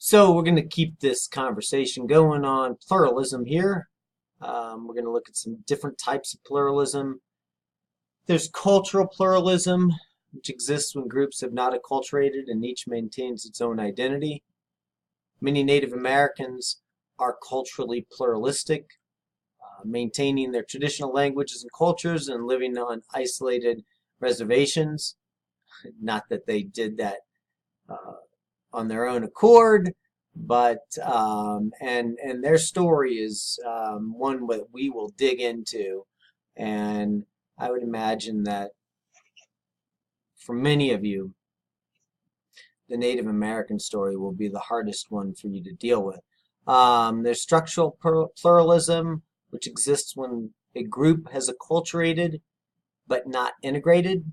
So we're going to keep this conversation going on pluralism here. We're going to look at some different types of pluralism. There's cultural pluralism, which exists when groups have not acculturated and each maintains its own identity. Many Native Americans are culturally pluralistic, maintaining their traditional languages and cultures and living on isolated reservations. Not that they did that on their own accord, but and their story is one that we will dig into, and I would imagine that for many of you, the Native American story will be the hardest one for you to deal with. There's structural pluralism, which exists when a group has acculturated but not integrated.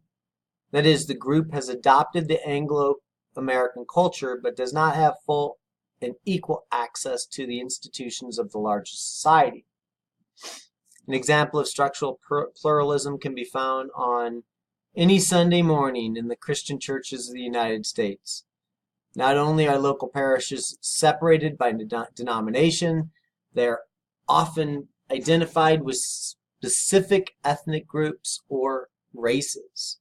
That is, the group has adopted the Anglo-American culture but does not have full and equal access to the institutions of the larger society. An example of structural pluralism can be found on any Sunday morning in the Christian churches of the United States. Not only are local parishes separated by denomination, they are often identified with specific ethnic groups or races.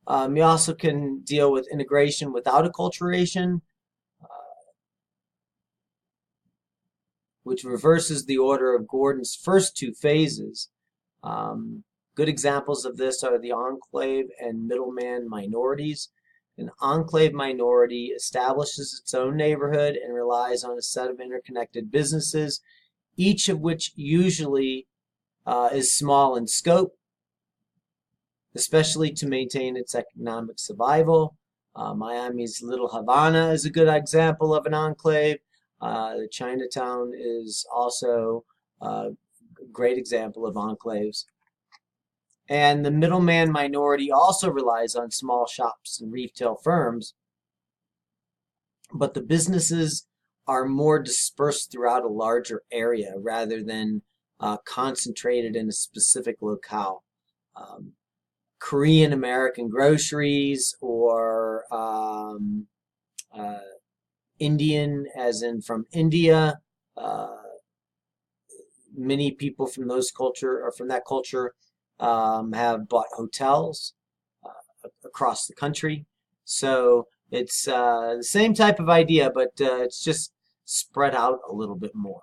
You also can deal with integration without acculturation, which reverses the order of Gordon's first two phases. Good examples of this are the enclave and middleman minorities. An enclave minority establishes its own neighborhood and relies on a set of interconnected businesses, each of which usually is small in scope, especially to maintain its economic survival. Miami's Little Havana is a good example of an enclave. The Chinatown is also a great example of enclaves. And the middleman minority also relies on small shops and retail firms, but the businesses are more dispersed throughout a larger area rather than concentrated in a specific locale. Korean American groceries or Indian, as in from India. Many people from those culture or from that culture have bought hotels across the country. So it's the same type of idea, but it's just spread out a little bit more.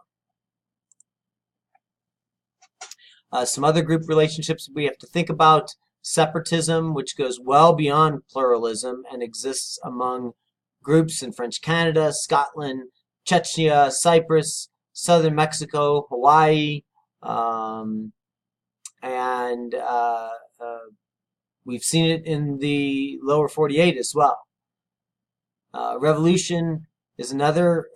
Some other group relationships we have to think about: separatism, which goes well beyond pluralism and exists among groups in French Canada, Scotland, Chechnya, Cyprus, southern Mexico, Hawaii, and we've seen it in the lower 48 as well. Revolution is another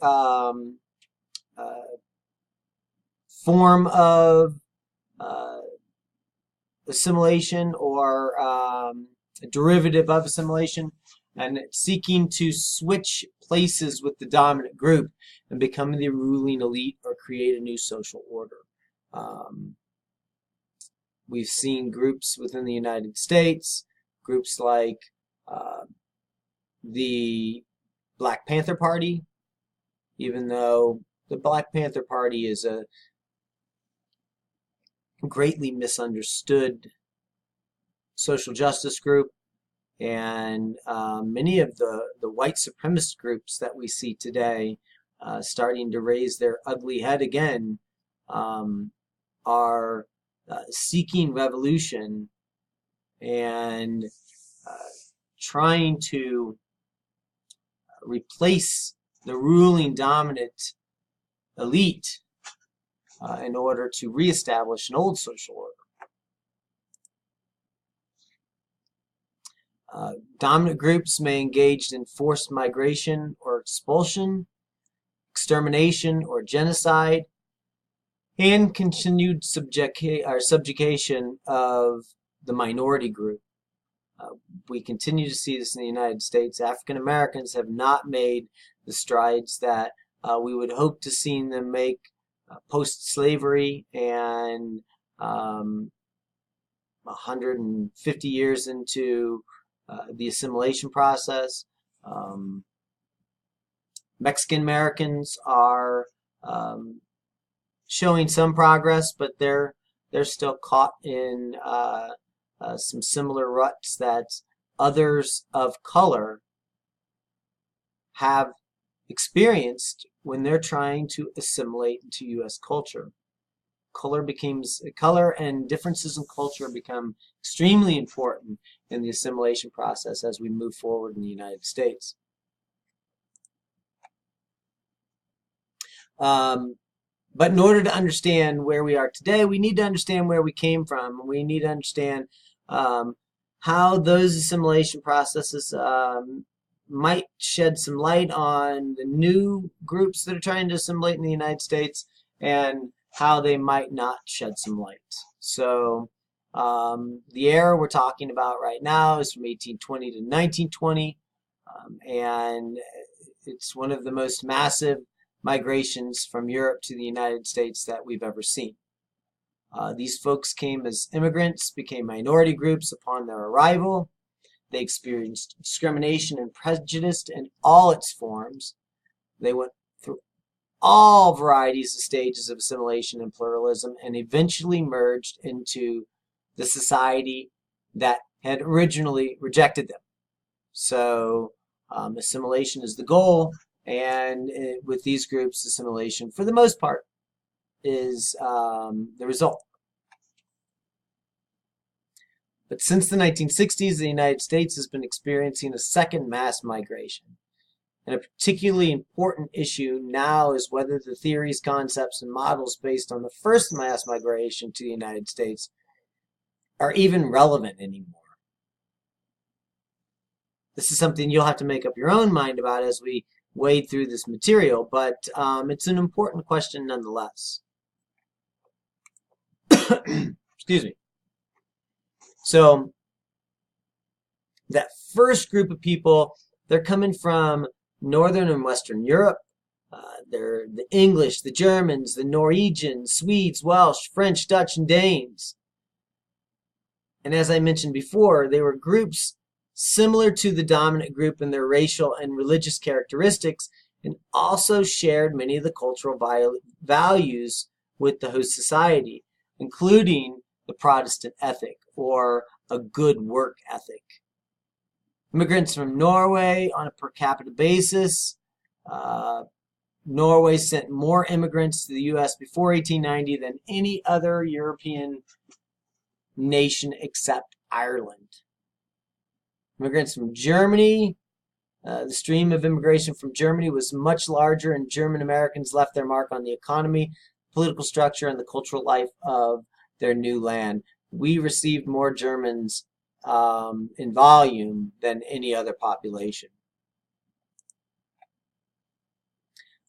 form of assimilation or a derivative of assimilation, and seeking to switch places with the dominant group and become the ruling elite or create a new social order. We've seen groups within the United States, groups like the Black Panther Party, even though the Black Panther Party is a greatly misunderstood social justice group, and many of the white supremacist groups that we see today starting to raise their ugly head again are seeking revolution and trying to replace the ruling dominant elite in order to reestablish an old social order. Dominant groups may engage in forced migration or expulsion, extermination or genocide, and continued subjugation of the minority group. We continue to see this in the United States. African Americans have not made the strides that we would hope to see them make post-slavery and 150 years into the assimilation process. Mexican Americans are showing some progress, but they're still caught in some similar ruts that others of color have experienced when they're trying to assimilate into U.S. culture. Color and differences in culture become extremely important in the assimilation process as we move forward in the United States. But in order to understand where we are today, we need to understand where we came from. We need to understand how those assimilation processes might shed some light on the new groups that are trying to assimilate in the United States, and how they might not shed some light. So the era we're talking about right now is from 1820 to 1920, and it's one of the most massive migrations from Europe to the United States that we've ever seen. These folks came as immigrants, became minority groups upon their arrival. They experienced discrimination and prejudice in all its forms. They went through all varieties of stages of assimilation and pluralism, and eventually merged into the society that had originally rejected them. So assimilation is the goal, and with these groups, assimilation, for the most part, is the result. But since the 1960s, the United States has been experiencing a second mass migration. And a particularly important issue now is whether the theories, concepts, and models based on the first mass migration to the United States are even relevant anymore. This is something you'll have to make up your own mind about as we wade through this material, but it's an important question nonetheless. Excuse me. So that first group of people, they're coming from Northern and Western Europe. They're the English, the Germans, the Norwegians, Swedes, Welsh, French, Dutch, and Danes. And as I mentioned before, they were groups similar to the dominant group in their racial and religious characteristics, and also shared many of the cultural values with the host society, including the Protestant ethic, or a good work ethic. Immigrants from Norway on a per capita basis. Norway sent more immigrants to the U.S. before 1890 than any other European nation except Ireland. Immigrants from Germany. The stream of immigration from Germany was much larger, and German Americans left their mark on the economy, political structure, and the cultural life of their new land. We received more Germans in volume than any other population.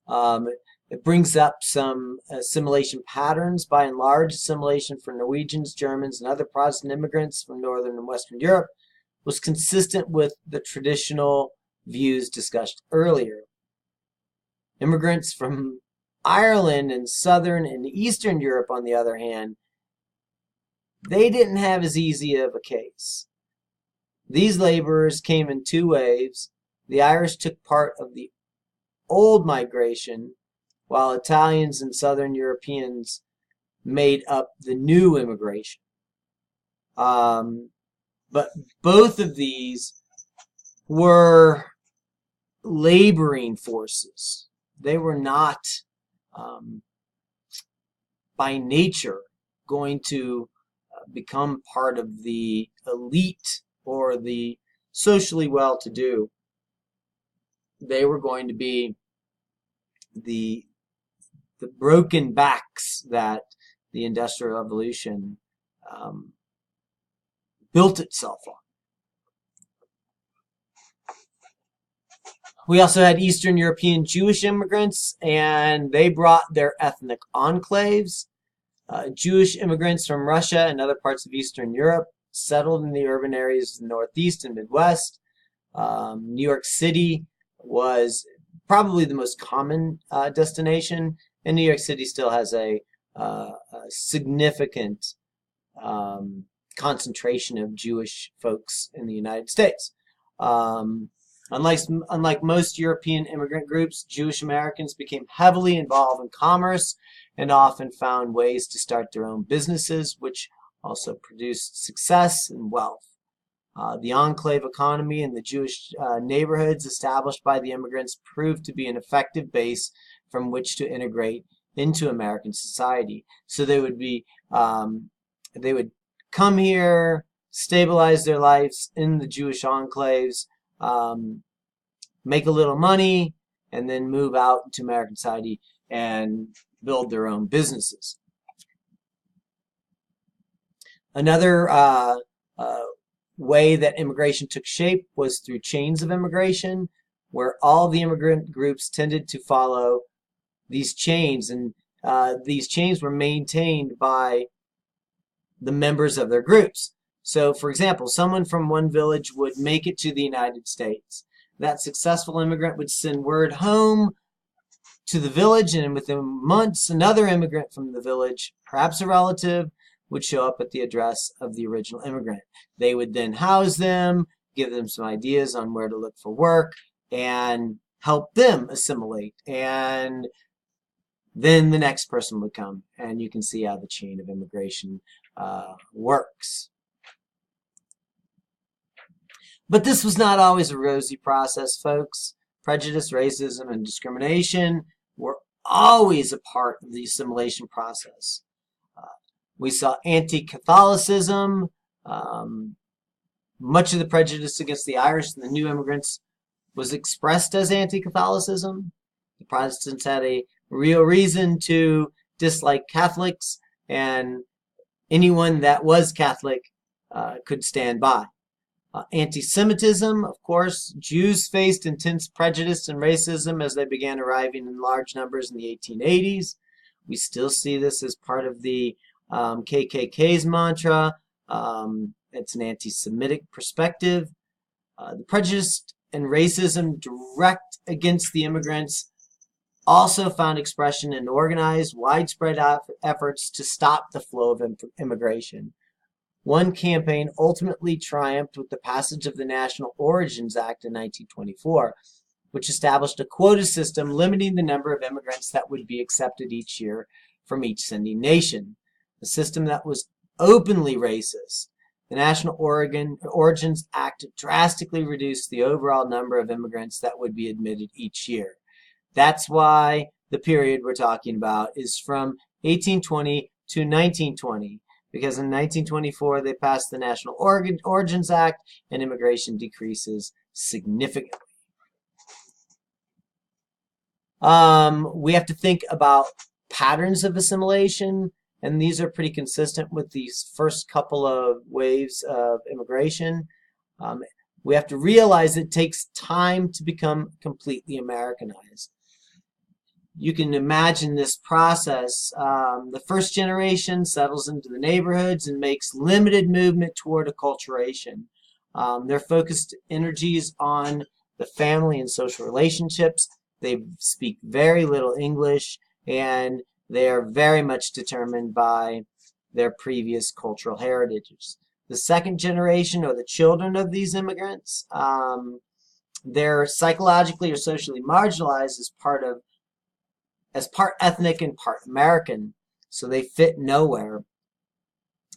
It brings up some assimilation patterns. By and large, assimilation for Norwegians, Germans, and other Protestant immigrants from Northern and Western Europe was consistent with the traditional views discussed earlier. Immigrants from Ireland and Southern and Eastern Europe, on the other hand, they didn't have as easy of a case. These laborers came in two waves. The Irish took part of the old migration, while Italians and Southern Europeans made up the new immigration. But both of these were laboring forces. They were not, by nature, going to become part of the elite or the socially well-to-do. They were going to be the broken backs that the Industrial Revolution built itself on. We also had Eastern European Jewish immigrants, and they brought their ethnic enclaves. Jewish immigrants from Russia and other parts of Eastern Europe settled in the urban areas of the Northeast and Midwest. New York City was probably the most common destination, and New York City still has a significant concentration of Jewish folks in the United States. Unlike most European immigrant groups, Jewish Americans became heavily involved in commerce and often found ways to start their own businesses, which also produced success and wealth. The enclave economy and the Jewish neighborhoods established by the immigrants proved to be an effective base from which to integrate into American society. So they would come here, stabilize their lives in the Jewish enclaves, make a little money, and then move out into American society and build their own businesses. Another way that immigration took shape was through chains of immigration, where all the immigrant groups tended to follow these chains, and these chains were maintained by the members of their groups. So, for example, someone from one village would make it to the United States. That successful immigrant would send word home to the village, and within months, another immigrant from the village, perhaps a relative, would show up at the address of the original immigrant. They would then house them, give them some ideas on where to look for work, and help them assimilate. And then the next person would come, and you can see how the chain of immigration works. But this was not always a rosy process, folks. Prejudice, racism, and discrimination were always a part of the assimilation process. We saw anti-Catholicism. Much of the prejudice against the Irish and the new immigrants was expressed as anti-Catholicism. The Protestants had a real reason to dislike Catholics, and anyone that was Catholic could stand by. Anti-Semitism, of course. Jews faced intense prejudice and racism as they began arriving in large numbers in the 1880s. We still see this as part of the KKK's mantra. It's an anti-Semitic perspective. The prejudice and racism direct against the immigrants also found expression in organized, widespread efforts to stop the flow of immigration. One campaign ultimately triumphed with the passage of the National Origins Act in 1924, which established a quota system limiting the number of immigrants that would be accepted each year from each sending nation. A system that was openly racist. The National Origins Act drastically reduced the overall number of immigrants that would be admitted each year. That's why the period we're talking about is from 1820 to 1920, because in 1924 they passed the National Origins Act and immigration decreases significantly. We have to think about patterns of assimilation, and these are pretty consistent with these first couple of waves of immigration. We have to realize it takes time to become completely Americanized. You can imagine this process. The first generation settles into the neighborhoods and makes limited movement toward acculturation. Their focused energies on the family and social relationships. They speak very little English, and they are very much determined by their previous cultural heritages. The second generation, or the children of these immigrants, they're psychologically or socially marginalized as part ethnic and part American, so they fit nowhere.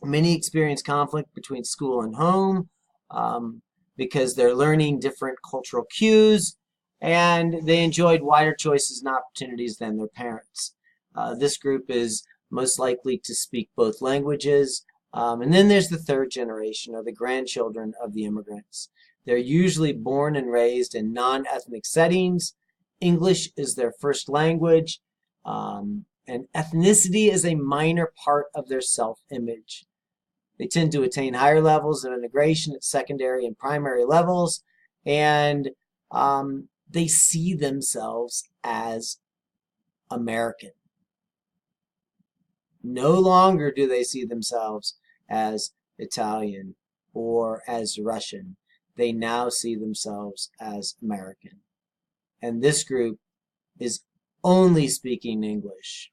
Many experience conflict between school and home because they're learning different cultural cues, and they enjoyed wider choices and opportunities than their parents. This group is most likely to speak both languages. And then there's the third generation, or the grandchildren of the immigrants. They're usually born and raised in non-ethnic settings. English is their first language, and ethnicity is a minor part of their self-image. They tend to attain higher levels of integration at secondary and primary levels, and they see themselves as American. No longer do they see themselves as Italian or as Russian. They now see themselves as American. And this group is only speaking English.